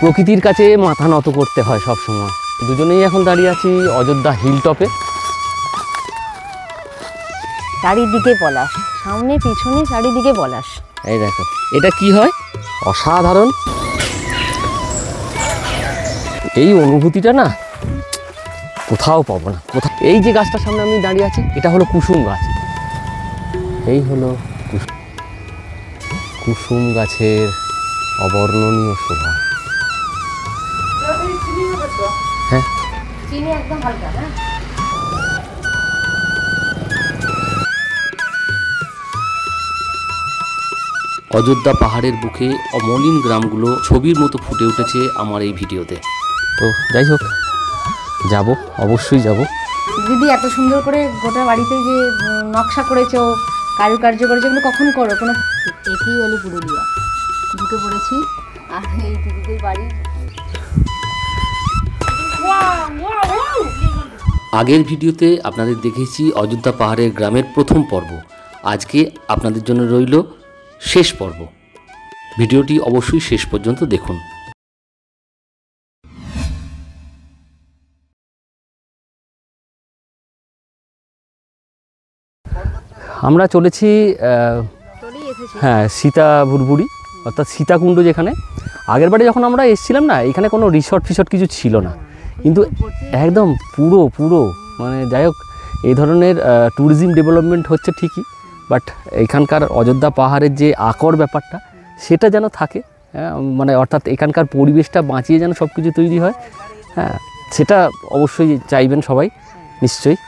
প্রকৃতির কাছে মাথা নত করতে হয় সব সময়। দুজনেই এখন দাঁড়িয়ে আছি অযোধ্যা হিল টপে। চারিদিকে পলাশ, সামনে পিছনে চারিদিকে পলাশ। এই দেখো এটা কি হয়, অসাধারণ এই অনুভূতিটা না কোথাও পাবো না। কোথাও এই যে গাছটার সামনে আমি দাঁড়িয়ে আছি এটা হলো কুসুম গাছ। এই হলো কুসুম গাছের অবর্ণনীয় শোভা। হ্যাঁ চিনি একদম হালকা না। অযোধ্যা পাহাড়ের বুকে অমলিন গ্রামগুলো ছবির মতো ফুটে উঠেছে আমার এই ভিডিওতে। তো যাই হোক যাব, অবশ্যই যাব। দিদি এত সুন্দর করে গোটা বাড়িতে যে নকশা করেছো, কারুকার্য করেছো, এগুলো কখন করো? কোনো একই হলো পুরুলিয়া ঢুকে পড়েছি আর এই দিদিদের বাড়ি। আগের ভিডিওতে আপনাদের দেখেছি অযোধ্যা পাহাড়ের গ্রামের প্রথম পর্ব। আজকে আপনাদের জন্য রইল শেষ পর্ব। ভিডিওটি অবশ্যই শেষ পর্যন্ত দেখুন। আমরা চলেছি হ্যাঁ সীতা ভুরভুরি অর্থাৎ সীতাকুণ্ড, যেখানে আগেরবারে যখন আমরা এসেছিলাম না এখানে কোনো রিসর্ট ফিসর্ট কিছু ছিল না, কিন্তু একদম পুরো মানে যাই হোক এই ধরনের ট্যুরিজম ডেভেলপমেন্ট হচ্ছে ঠিকই, বাট এখানকার অযোধ্যা পাহাড়ের যে আকর ব্যাপারটা সেটা যেন থাকে, মানে অর্থাৎ এখানকার পরিবেশটা বাঁচিয়ে যেন সব কিছু তৈরি হয়, হ্যাঁ সেটা অবশ্যই চাইবেন সবাই নিশ্চয়ই।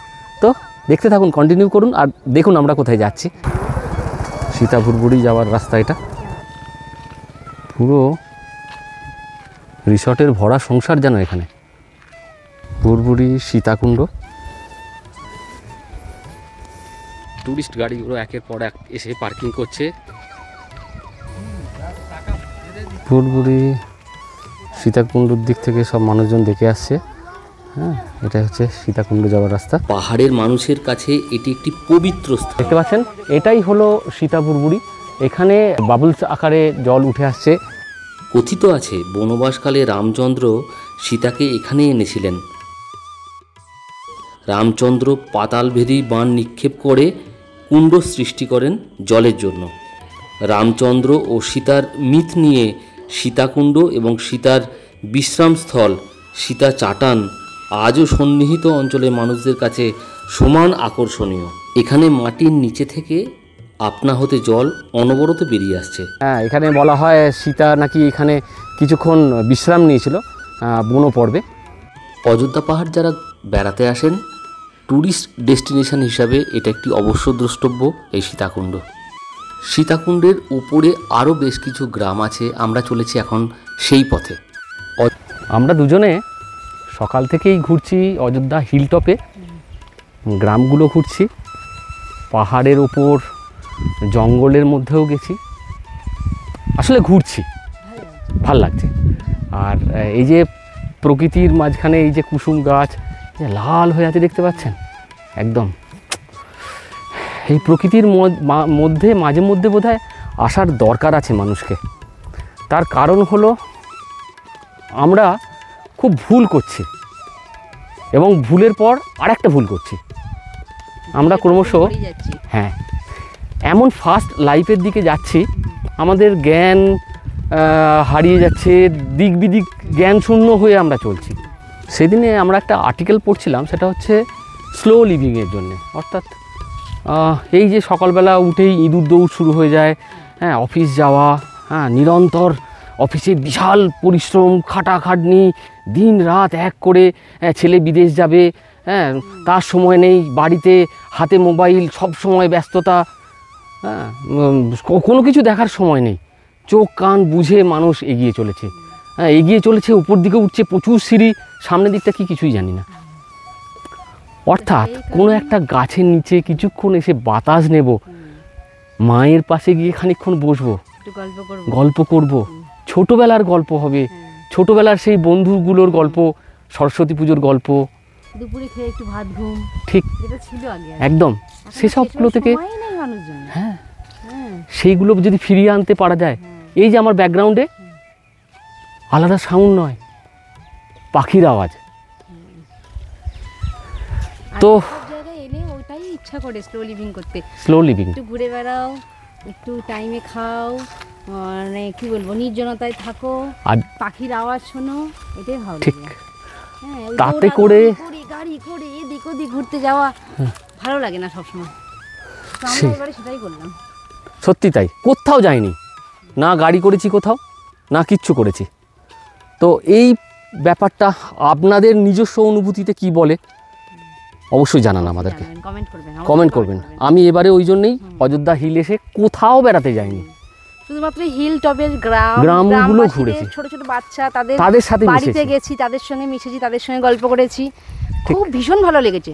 তো দেখতে থাকুন, কন্টিনিউ করুন আর দেখুন আমরা কোথায় যাচ্ছি। সীতা ভুরভুরি যাওয়ার রাস্তা এটা, পুরো রিসর্টের ভরা সংসার যেন এখানে। ভুরভুরি সীতাকুণ্ড, টুরিস্ট গাড়িগুলো একের পর এক এসে পার্কিং করছে। ভুরভুরি সীতাকুণ্ডর দিক থেকে সব মানুষজন দেখে আসছে। হ্যাঁ এটা হচ্ছে সীতাকুণ্ড যাওয়ার রাস্তা। পাহাড়ের মানুষের কাছে এটি একটি পবিত্র স্থান। দেখতে পাচ্ছেন এটাই হলো সীতা ভুরভুরি। এখানে বাবলস আকারে জল উঠে আসছে। কথিত আছে বনবাসকালে রামচন্দ্র সীতাকে এখানে এনেছিলেন। রামচন্দ্র পাতালভেদী বাণ নিক্ষেপ করে কুণ্ড সৃষ্টি করেন জলের জন্য। রামচন্দ্র ও সীতার মিথ নিয়ে সীতাকুণ্ড এবং সীতার বিশ্রামস্থল সীতা চাটান আজও সন্নিহিত অঞ্চলের মানুষদের কাছে সমান আকর্ষণীয়। এখানে মাটির নিচে থেকে আপনা হতে জল অনবরত বেরিয়ে আসছে। হ্যাঁ এখানে বলা হয় সীতা নাকি এখানে কিছুক্ষণ বিশ্রাম নিয়েছিল বন পর্বে। অযোধ্যা পাহাড় যারা বেড়াতে আসেন ট্যুরিস্ট ডেস্টিনেশন হিসাবে এটা একটি অবশ্য দ্রষ্টব্য এই সীতাকুণ্ড। সীতাকুণ্ডের উপরে আরও বেশ কিছু গ্রাম আছে, আমরা চলেছি এখন সেই পথে। আমরা দুজনে সকাল থেকেই ঘুরছি অযোধ্যা হিল টপে, গ্রামগুলো ঘুরছি, পাহাড়ের ওপর জঙ্গলের মধ্যেও গেছি, আসলে ঘুরছি, ভাল লাগছে। আর এই যে প্রকৃতির মাঝখানে এই যে কুসুম গাছ লাল হয়ে আছে দেখতে পাচ্ছেন, একদম এই প্রকৃতির মধ্যে মাঝে মধ্যে বোধহয় আসার দরকার আছে মানুষকে। তার কারণ হলো আমরা খুব ভুল করছি এবং ভুলের পর আরেকটা ভুল করছি। আমরা ক্রমশ হ্যাঁ এমন ফাস্ট লাইফের দিকে যাচ্ছি, আমাদের জ্ঞান হারিয়ে যাচ্ছে, দিক বিদিক জ্ঞান শূন্য হয়ে আমরা চলছি। সেদিনে আমরা একটা আর্টিকেল পড়ছিলাম, সেটা হচ্ছে স্লো লিভিংয়ের জন্যে, অর্থাৎ এই যে সকালবেলা উঠেই ইঁদুর দৌড় শুরু হয়ে যায়, হ্যাঁ অফিস যাওয়া, হ্যাঁ নিরন্তর অফিসে বিশাল পরিশ্রম খাটাখাটনি, দিন রাত এক করে, ছেলে বিদেশ যাবে, হ্যাঁ তার সময় নেই, বাড়িতে হাতে মোবাইল, সব সময় ব্যস্ততা, হ্যাঁ কোনো কিছু দেখার সময় নেই, চোখ কান বুঝে মানুষ এগিয়ে চলেছে, হ্যাঁ এগিয়ে চলেছে, উপর দিকে উঠছে প্রচুর সিঁড়ি, সামনের দিকটা কি কিছুই জানি না। অর্থাৎ কোনো একটা গাছের নিচে কিছুক্ষণ এসে বাতাস নেব, মায়ের পাশে গিয়ে খানিকক্ষণ বসবো, গল্প করব, ছোটোবেলার গল্প হবে, ছোটোবেলার সেই বন্ধুগুলোর গল্প, সরস্বতী পুজোর গল্প, দুপুরে খেয়ে একটু ভাত ঘুম, ঠিক যেটা ছিল আগে একদম সেসবগুলো থেকে, হ্যাঁ সেইগুলো যদি ফিরিয়ে আনতে পারা যায়। এই যে আমার ব্যাকগ্রাউন্ডে আলাদা সাউন্ড নয়, পাখির আওয়াজ। তো জায়গায় এলে ওটাই ইচ্ছা করে স্লো লিভিং করতে, স্লো লিভিং, একটু ঘুরে বেড়াও, একটু টাইমে খাও, মানে কি বলবো, নির্জনতায় থাকো, আর পাখির আওয়াজ শোনো, এটাই ভালো ঠিক লাগে। হ্যাঁ, ওই তাতে দৌড়াদৌড়ি করে গাড়ি করে এদিক ওদিক ঘুরতে যাওয়া ভালো লাগে না সবসময়। তো আমরা এবারে সেটাই করলাম। সত্যি তাই, কোথাও যাইনি, না গাড়ি করেছি কোথাও, না কিচ্ছু করেছি। তো এই ব্যাপারটা আপনাদের নিজস্ব অনুভূতিতে কি বলে অবশ্যই জানান আমাদেরকে, কমেন্ট করবেন। আমি এবারে ওই জন্যেই অযোধ্যা হিল এসে কোথাও বেড়াতে যাইনি, শুধুমাত্র হিল টপের গ্রামগুলো ঘুরেছি, ছোট ছোট বাচ্চা তাদের সাথে বাড়িতে গেছি, তাদের সঙ্গে মিশেছি, তাদের সঙ্গে গল্প করেছি, খুব ভীষণ ভালো লেগেছে।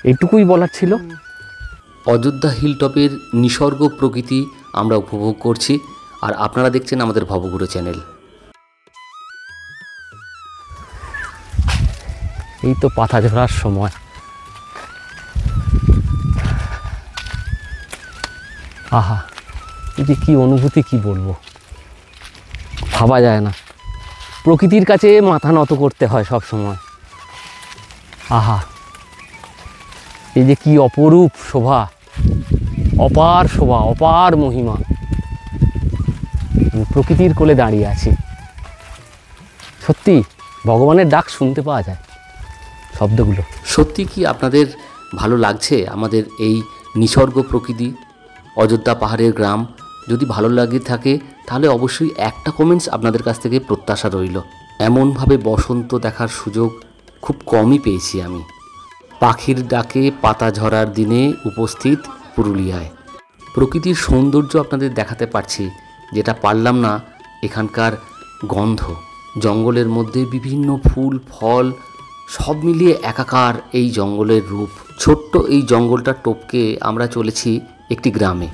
এইটুকুই বলার ছিল। অযোধ্যা হিলটপের নিসর্গ প্রকৃতি আমরা উপভোগ করছি, আর আপনারা দেখছেন আমাদের ভবঘুরে চ্যানেল। এই তো পাতা ঝরার সময়, আহা এই যে কী অনুভূতি, কি বলবো, ভাবা যায় না। প্রকৃতির কাছে মাথা নত করতে হয় সব সময়। আহা এই যে কি অপরূপ শোভা, অপার শোভা, অপার মহিমা। আমি প্রকৃতির কোলে দাঁড়িয়ে আছি, সত্যি ভগবানের ডাক শুনতে পাওয়া যায় শব্দগুলো। সত্যি কি আপনাদের ভালো লাগছে আমাদের এই নিসর্গ প্রকৃতি, অযোধ্যা পাহাড়ের গ্রাম? যদি ভালো লাগে থাকে তাহলে অবশ্যই একটা কমেন্টস আপনাদের কাছ থেকে প্রত্যাশা রইল। এমনভাবে বসন্ত দেখার সুযোগ খুব কমই পেয়েছি আমি। পাখির ডাকে পাতা ঝরার দিনে উপস্থিত পুরুলিয়ায় প্রকৃতির সৌন্দর্য আপনাদের দেখাতে পারছি, যেটা পারলাম না এখানকার গন্ধ। জঙ্গলের মধ্যে বিভিন্ন ফুল ফল সব মিলিয়ে একাকার এই জঙ্গলের রূপ। ছোট্ট এই জঙ্গলটা টপকে আমরা চলেছি একটি গ্রামে।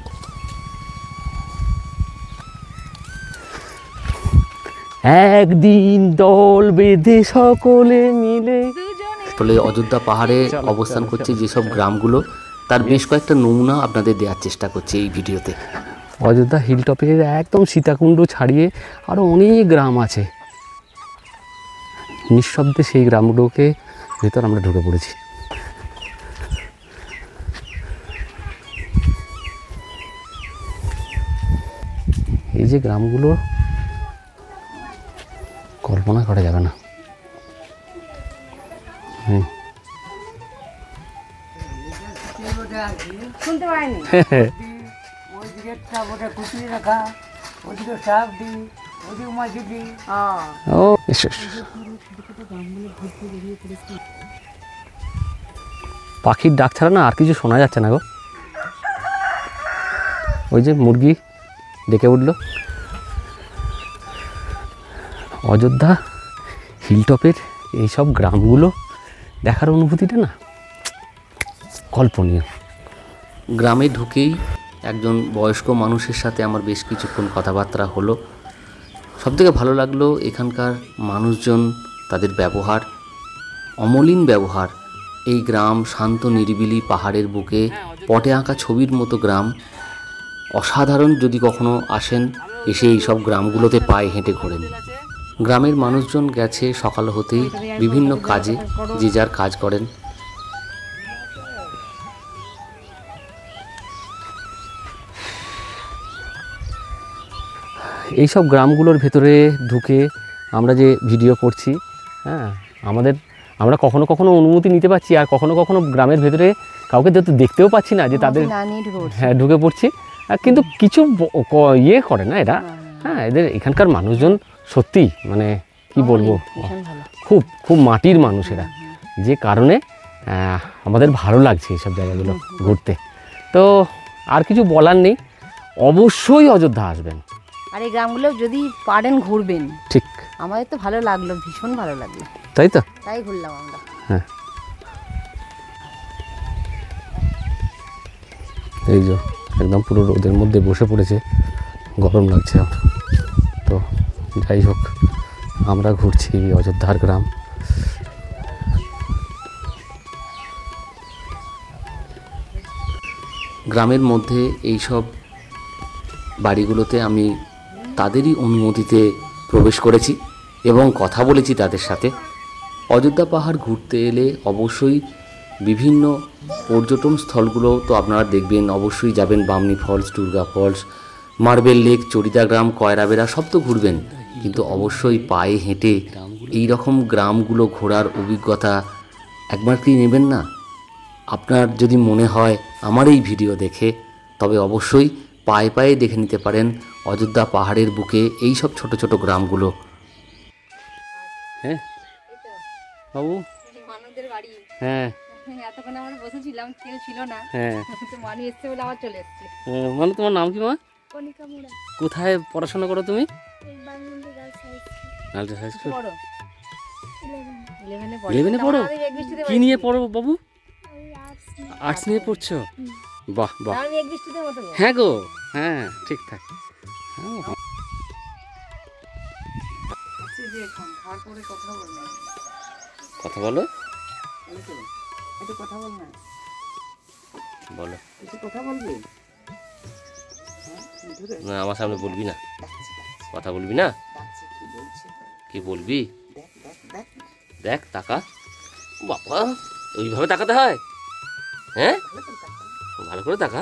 একদিন দল বেঁধে সকলে মিলে, আসলে অযোধ্যা পাহাড়ে অবস্থান করছে যেসব গ্রামগুলো, তার বেশ কয়েকটা নমুনা আপনাদের দেওয়ার চেষ্টা করছি এই ভিডিওতে। অযোধ্যা হিলটপের একদম সীতাকুণ্ড ছাড়িয়ে আরও অনেক গ্রাম আছে, নিঃশব্দে সেই গ্রামগুলোকে ভেতর আমরা ঢুকে পড়েছি। এই যে গ্রামগুলো কল্পনা করা যাবে না। শুনতে পাইনি। পাখির ডাক ছাড়া না আর কিছু শোনা যাচ্ছে না গো। ওই যে মুরগি ডেকে উঠল। অযোধ্যা হিলটপের এইসব গ্রামগুলো দেখার অনুভূতিটা না কল্পনীয়। গ্রামে ঢুকেই একজন বয়স্ক মানুষের সাথে আমার বেশ কিছুক্ষণ কথাবার্তা হলো। সবথেকে ভালো লাগলো এখানকার মানুষজন, তাদের ব্যবহার, অমলিন ব্যবহার। এই গ্রাম শান্ত নিরিবিলি পাহাড়ের বুকে পটে আঁকা ছবির মতো গ্রাম। অসাধারণ। যদি কখনো আসেন, এসে এই সব গ্রামগুলোতে পায়ে হেঁটে ঘোরেন। গ্রামের মানুষজন গেছে সকাল হতেই বিভিন্ন কাজে, যে যার কাজ করেন। এইসব গ্রামগুলোর ভেতরে ঢুকে আমরা যে ভিডিও করছি, হ্যাঁ, আমরা কখনো কখনো অনুমতি নিতে পারছি, আর কখনো কখনো গ্রামের ভেতরে কাউকে দেখতেও পাচ্ছি না, যে তাদের হ্যাঁ ঢুকে পড়ছি। কিন্তু কিছু ইয়ে করে না এরা। হ্যাঁ, এদের এখানকার মানুষজন সত্যি মানে কি বলবো, খুব খুব মাটির মানুষেরা, যে কারণে আমাদের ভালো লাগছে এইসব জায়গাগুলো ঘুরতে। তো আর কিছু বলার নেই, অবশ্যই অযোধ্যা আসবেন, আর এই গ্রামগুলো যদি পারেন ঘুরবেন। ঠিক, আমাদের তো ভালো লাগলো, ভীষণ ভালো লাগলো, তাই তো, তাই ঘুরলাম আমরা। হ্যাঁ, এই যে একদম পুরো রোদের মধ্যে বসে পড়েছে, গরম লাগছে। তো যাই হোক, আমরা ঘুরছি অযোধ্যার গ্রাম। গ্রামের মধ্যে এইসব বাড়িগুলোতে আমি তাদেরই অনুমতিতে প্রবেশ করেছি এবং কথা বলেছি তাদের সাথে। অযোধ্যা পাহাড় ঘুরতে এলে অবশ্যই বিভিন্ন পর্যটন স্থলগুলো তো আপনারা দেখবেন, অবশ্যই যাবেন Bamni falls, Durga falls, marble lake, Charida গ্রাম, কয়রাবেড়া সব তো ঘুরবেন, কিন্তু অবশ্যই পায়ে হেঁটে এই রকম গ্রামগুলো ঘোরার অভিজ্ঞতা একবার কি নেবেন না? আপনার যদি মনে হয় আমার এই ভিডিও দেখে, তবে অবশ্যই পায়ে পায়ে দেখে নিতে পারেন অযোধ্যা পাহাড়ের বুকে এই সব ছোট ছোট গ্রামগুলো। হ্যাঁ বাবু, মানুষদের বাড়ি। হ্যাঁ এতক্ষণ আমরা বসেছিলাম, কেউ ছিল না, হ্যাঁ তো মানুষ এসছে বলে আবার চলে এসছে। মানে তোমার নাম কি মা? কনিকা মুড়া, কোথায় পড়াশোনা করো তুমি? এই Barmundi girls high school, girls high school. বড় 11 11-এ পড়ো? কি নিয়ে পড়ো বাবু? ওই আর্টস আর্টস নিয়ে পড়ছো? বাহ বাহ, আমি এক দৃষ্টিতে মতো গো। হ্যাঁ গো, হ্যাঁ ঠিকঠাক। হ্যাঁ আচ্ছা, যে এখন খাওয়ার পরে কথা বলবো, কথা বলো, একটু কথা বল না, বলো। একটু কথা বলবি? না আমার সামনে বলবি না, কথা বলবি না। কি বলবি? দেখ তাকা, বাবা ওইভাবে তাকাতে হয়? হ্যাঁ ভালো করে তাকা।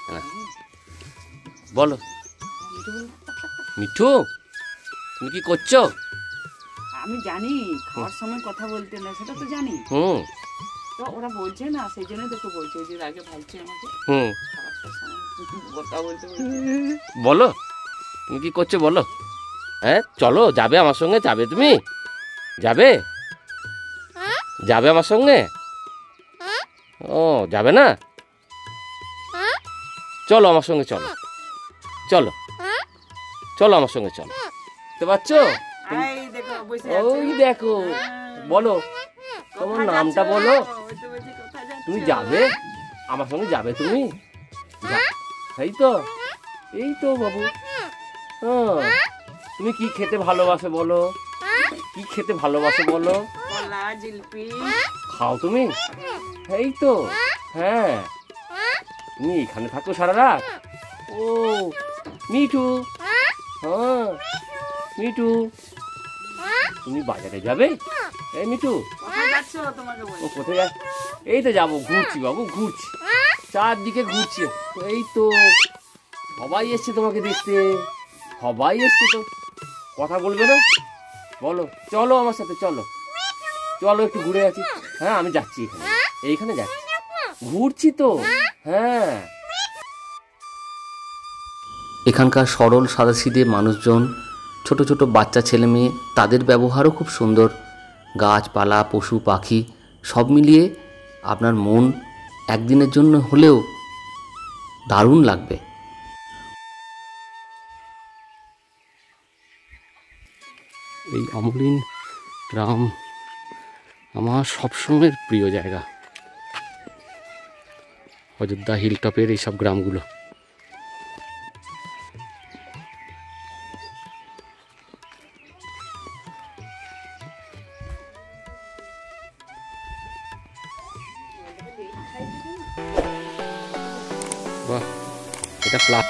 হ্যাঁ বলো। মিঠু তুমি কি করছো? আমি জানি খাওয়ার সময় কথা বলতে না, সেটা তো জানি, তো ওরা বলছে না, সেই জন্য তোকে বলছে, যে আগে ভাবছে আমাকে খাওয়ার সময় কথা বলতে বলছে। বলো তুমি কি করছো বলো। হ্যাঁ চলো, যাবে আমার সঙ্গে? যাবে তুমি? যাবে? যাবে আমার সঙ্গে? ও যাবে না? চলো আমার সঙ্গে, চলো চলো চলো আমার সঙ্গে চলো। বুঝতে পারছো? এই দেখো বসে ওই দেখো, বলো তোমার নামটা বলো। তুমি যাবে আমার সঙ্গে? যাবে তুমি? এই তো, এই তো বাবু। তুমি কি খেতে ভালোবাসে বলো? কি খেতে ভালোবাসে বলো? কলা, জিলিপি খাও তুমি? এই তো, হ্যাঁ। তুমি এখানে থাকো সারা রাত? ও মিঠু, হ্যাঁ মিঠু তুমি বাজারে যাবে? এই মিঠু, কোথায় যাচ্ছ তোমাকে বল। ও কোথায় যাচ্ছে? এই তো যাবো, ঘুরছি বাবু, ঘুরছি, চারদিকে ঘুরছি। এই তো সবাই এসছে তোমাকে দেখতে, সবাই এসছে তো, কথা বলবে না? বলো, চলো আমার সাথে, চলো চলো একটু ঘুরে আছি। হ্যাঁ আমি যাচ্ছি, এখানে এইখানে যাচ্ছি, ঘুরছি তো। হ্যাঁ এখানকার সরল সাদাসিধে মানুষজন, ছোট ছোট বাচ্চা ছেলে মেয়ে, তাদের ব্যবহারও খুব সুন্দর। গাছপালা, পশু পাখি সব মিলিয়ে আপনার মন একদিনের জন্য হলেও দারুণ লাগবে। এই অমলিন গ্রাম আমার সবসময়ের প্রিয় জায়গা, অযোধ্যা হিলটপের এইসব গ্রামগুলো। বাহ, এটা প্লাস।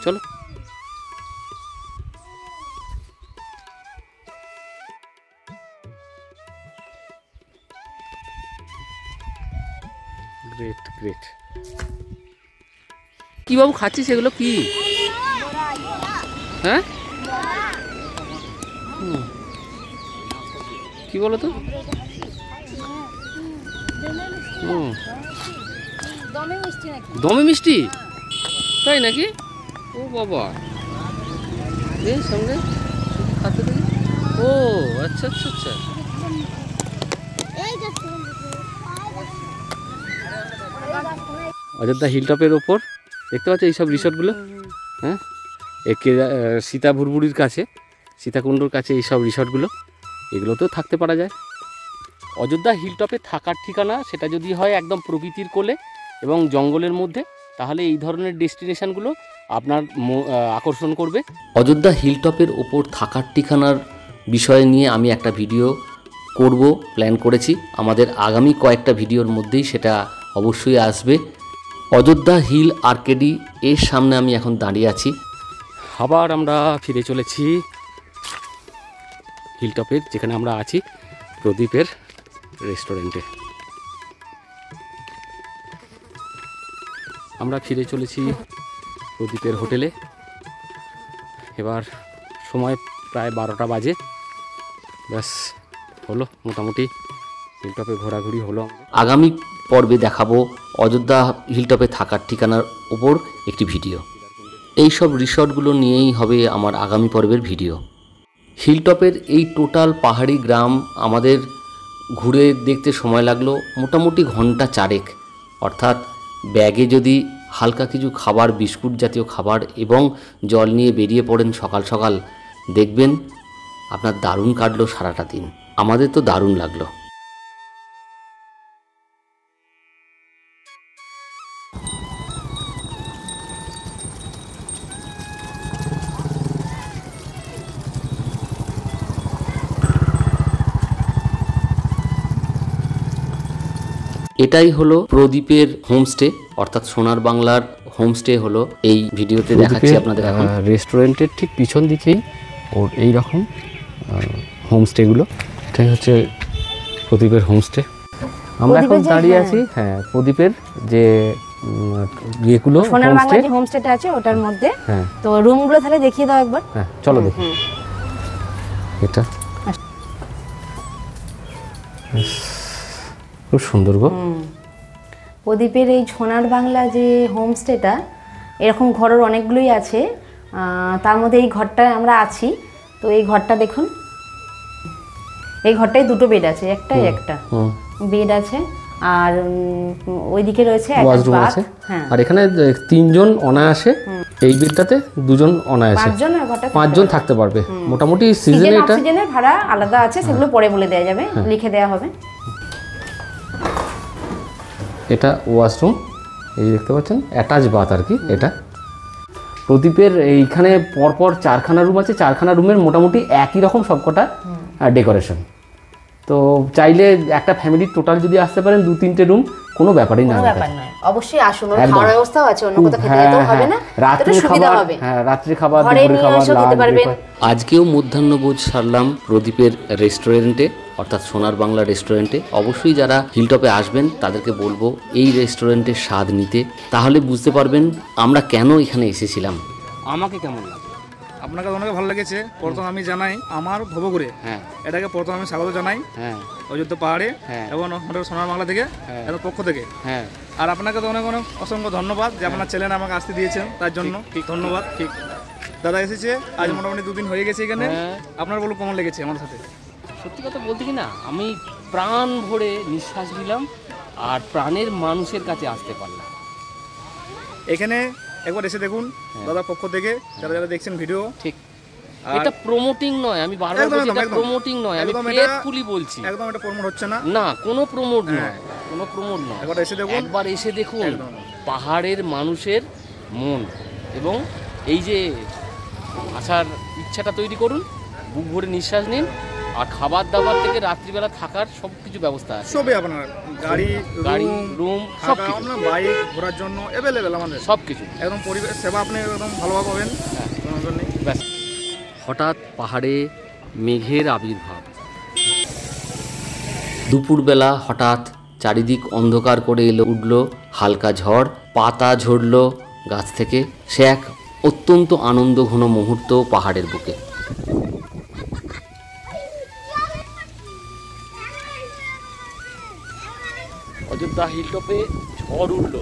চলো গ্রেট গ্রেট। কি বাবু খাচ্ছিস এগুলো? কি? হ্যাঁ কি বলো তো? দমে মিষ্টি নাকি? দমে মিষ্টি, তাই নাকি? ও বাবা, এই সঙ্গে খাতে দেখি। ও আচ্ছা আচ্ছা আচ্ছা। অযোধ্যা হিলটপের ওপর দেখতে পাচ্ছ এইসব রিসর্টগুলো। হ্যাঁ সীতা ভুরভুরির কাছে, সীতাকুণ্ডর কাছে এইসব রিসর্টগুলো, এগুলোতেও থাকতে পারা যায়। অযোধ্যা হিলটপে থাকার ঠিকানা সেটা যদি হয় একদম প্রকৃতির কোলে এবং জঙ্গলের মধ্যে, তাহলে এই ধরনের ডেস্টিনেশনগুলো আপনার আকর্ষণ করবে। অযোধ্যা হিলটপের ওপর থাকার ঠিকানার বিষয় নিয়ে আমি একটা ভিডিও করব প্ল্যান করেছি। আমাদের আগামী কয়েকটা ভিডিওর মধ্যেই সেটা অবশ্যই আসবে। অযোধ্যা হিল আর্কেডি এর সামনে আমি এখন দাঁড়িয়ে আছি। আবার আমরা ফিরে চলেছি হিলটপের, যেখানে আমরা আছি প্রদীপের রেস্টুরেন্টে। আমরা ফিরে চলেছি প্রদীপের হোটেলে। এবার সময় প্রায় 12টা বাজে। ব্যাস হলো, মোটামুটি হিলটপে ঘোরাঘুরি হলো। আগামী পর্বে দেখাবো অযোধ্যা হিলটপে থাকার ঠিকানার উপর একটি ভিডিও। এই সব রিসর্টগুলো নিয়েই হবে আমার আগামী পর্বের ভিডিও। হিলটপের এই টোটাল পাহাড়ি গ্রাম আমাদের ঘুরে দেখতে সময় লাগলো মোটামুটি ঘন্টা 4 অর্থাৎ ব্যাগে যদি হালকা কিছু খাবার, বিস্কুট জাতীয় খাবার এবং জল নিয়ে বেরিয়ে পড়েন সকাল সকাল, দেখবেন আপনার দারুণ কাটলো সারাটা দিন। আমাদের তো দারুণ লাগলো। এটাই হলো প্রদীপের হোমস্টে, অর্থাৎ সোনার বাংলার হোমস্টে হলো এই ভিডিওতে দেখাচ্ছি আপনাদের। এখন রেস্টুরেন্টের ঠিক পিছন দিকেই ওর এই রকম হোমস্টেগুলো, এটাই হচ্ছে প্রদীপের হোমস্টে। আমরা এখন দাঁড়িয়ে আছি হ্যাঁ প্রদীপের যে ইয়েগুলো সোনার বাংলা যে হোমস্টেটা আছে ওটার মধ্যে। হ্যাঁ, তো রুমগুলো তাহলে দেখিয়ে দাও একবার। হ্যাঁ চলো দেখি। এটা খুব সুন্দর গো। প্রদীপের এই সোনার বাংলা যে হোমস্টেটা, এরকম ঘরের অনেকগুলোই আছে, তার মধ্যে এই ঘরটায় আমরা আছি। তো এই ঘরটা দেখুন, এই ঘরটায় 2টো বেড আছে, একটা বেড আছে, আর ওইদিকে রয়েছে ওয়াশরুম আছে। হ্যাঁ, আর এখানে 3 জন অনায়াসে, এই বেডটাতে 2 জন অনায়াসে, 5 জন আর ঘরটা 5 জন থাকতে পারবে। মোটামুটি সিজনে এটা অক্সিজেনের ভাড়া আলাদা আছে, সেগুলো পরে বলে দেওয়া যাবে, লিখে দেওয়া হবে। এটা ওয়াশরুম, এই দেখতে পাচ্ছেন অ্যাটাচ বাথ আর কি। এটা প্রদীপের এইখানে পরপর 4খানা রুম আছে। 4খানা রুমের মোটামুটি একই রকম সবকটা ডেকোরেশন। তো চাইলে একটা ফ্যামিলির টোটাল যদি আসতে পারেন 2-3টে রুম, কোনো ব্যাপারই না। অবশ্যই আসুন, খাওয়ার ব্যবস্থাও আছে, অন্য কোথাও খেতে যেতেও হবে না, রাত্রি খাবার। হ্যাঁ, রাত্রি খাবার, দুপুরের খাবার, খেতে পারবেন। আজকেও মধ্যাহ্নভোজ সারলাম প্রদীপের রেস্টুরেন্টে, অর্থাৎ সোনার বাংলা রেস্টুরেন্টে। অবশ্যই যারা হিলটপে আসবেন তাদেরকে বলবো এই রেস্টুরেন্টের স্বাদ নিতে, তাহলে বুঝতে পারবেন আমরা কেন এখানে এসেছিলাম। আমাকে কেমন লাগে? আপনাকে অনেক ভালো লেগেছে। প্রথম আমি জানাই আমার ভবঘুরে, হ্যাঁ এটাকে প্রথম আমি স্বাগত জানাই হ্যাঁ অযোধ্যা পাহাড়ে হ্যাঁ এবং আমাদের সোনার বাংলা থেকে এর পক্ষ থেকে। হ্যাঁ, আর আপনাকে তো অনেক অনেক অসংখ্য ধন্যবাদ যে আপনার চ্যানেল আমাকে আসতে দিয়েছেন, তার জন্য ধন্যবাদ। ঠিক দাদা এসেছে আজ মোটামুটি 2 দিন হয়ে গেছে এখানে। আপনার বলুন কেমন লেগেছে আমার সাথে? সত্যি কথা বলতে কি না, আমি প্রাণ ভরে নিঃশ্বাস নিলাম আর প্রাণের মানুষের কাছে আসতে পারলাম। এখানে একবার এসে দেখুন দাদার পক্ষ থেকে, যারা যারা দেখছেন ভিডিও। ঠিক, এটা প্রমোটিং নয়, আমি বারবার বলছি এটা প্রমোটিং নয়, আমি ফেথফুলি বলছি। একদম এটা প্রমোট হচ্ছে না, না কোনো প্রমোট নয়, কোনো প্রমোট নয়। একবার এসে দেখুন, একবার এসে দেখুন পাহাড়ের মানুষের মন, এবং এই যে আসার ইচ্ছাটা তৈরি করুন, বুক ভরে নিঃশ্বাস নিন। আর খাবার দাবার থেকে রাত্রিবেলা থাকার সব কিছু ব্যবস্থা আছে, সবই আপনার গাড়ি রুম সব কিছু, আপনার বাইক ঘোরার জন্য অ্যাভেলেবেল আমাদের সব কিছু। একদম পরিবেশ সেবা আপনি একদম ভালোভাবে পাবেন। ব্যাস। হঠাৎ পাহাড়ে মেঘের আবির্ভাব। দুপুরবেলা হঠাৎ চারিদিক অন্ধকার করে উঠল হালকা ঝড়, পাতা ঝরল গাছ থেকে। সে এক অত্যন্ত আনন্দঘন মুহূর্ত পাহাড়ের বুকে। অযোধ্যা হিলটপে ঝড় উঠল।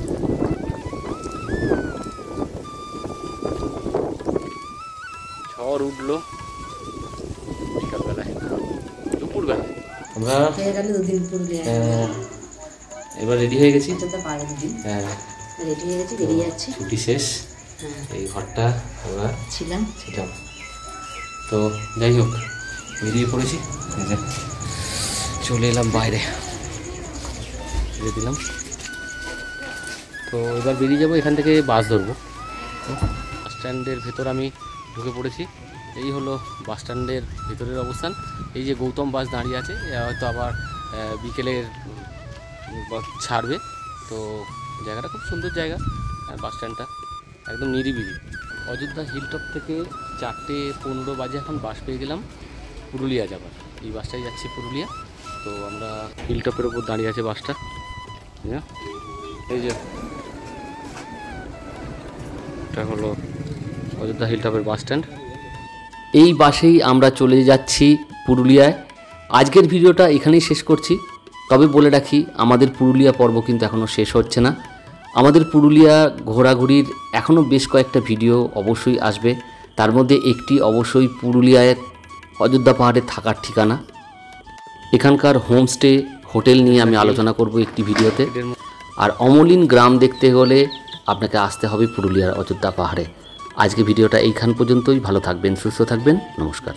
ঝড় উঠলো বিকালবেলায়, দুপুরবেলায়। আমরা এবার রেডি হয়ে গেছি। হ্যাঁ, রেডি হয়ে গেছি, বেরিয়ে যাচ্ছি। ছুটি শেষ, এই ঘরটা আমরা ছিলাম। তো যাই হোক, বেরিয়ে পড়েছি, চলে এলাম বাইরে, ছেড়ে দিলাম। তো এবার বেরিয়ে যাবো, এখান থেকে বাস ধরবো। বাস স্ট্যান্ডের ভেতর আমি ঢুকে পড়েছি। এই হলো বাস স্ট্যান্ডের ভিতরের অবস্থান। এই যে গৌতম বাস দাঁড়িয়ে আছে, হয়তো আবার বিকেলের ছাড়বে। তো জায়গাটা খুব সুন্দর জায়গা, বাস স্ট্যান্ডটা একদম নিরিবিলি। অযোধ্যা হিলটপ থেকে 4:15 বাজে এখন বাস পেয়ে গেলাম পুরুলিয়া যাবার। এই বাসটাই যাচ্ছে পুরুলিয়া। তো আমরা হিলটপের ওপর দাঁড়িয়ে আছে বাসটা। এই যে এটা হলো অযোধ্যা হিলটপের বাস স্ট্যান্ড। এই বাসেই আমরা চলে যাচ্ছি পুরুলিয়ায়। আজকের ভিডিওটা এখানেই শেষ করছি। তবে বলে রাখি, আমাদের পুরুলিয়া পর্ব কিন্তু এখনও শেষ হচ্ছে না। আমাদের পুরুলিয়া ঘোরাঘুরির এখনও বেশ কয়েকটা ভিডিও অবশ্যই আসবে। তার মধ্যে একটি অবশ্যই পুরুলিয়ায় অযোধ্যা পাহাড়ে থাকার ঠিকানা, এখানকার হোমস্টে হোটেল নিয়ে আমি আলোচনা করব একটি ভিডিওতে। আর অমলিন গ্রাম দেখতে হলে আপনাকে আসতে হবে পুরুলিয়ার অযোধ্যা পাহাড়ে। আজকে ভিডিওটা এইখান পর্যন্তই। ভালো থাকবেন, সুস্থ থাকবেন, নমস্কার।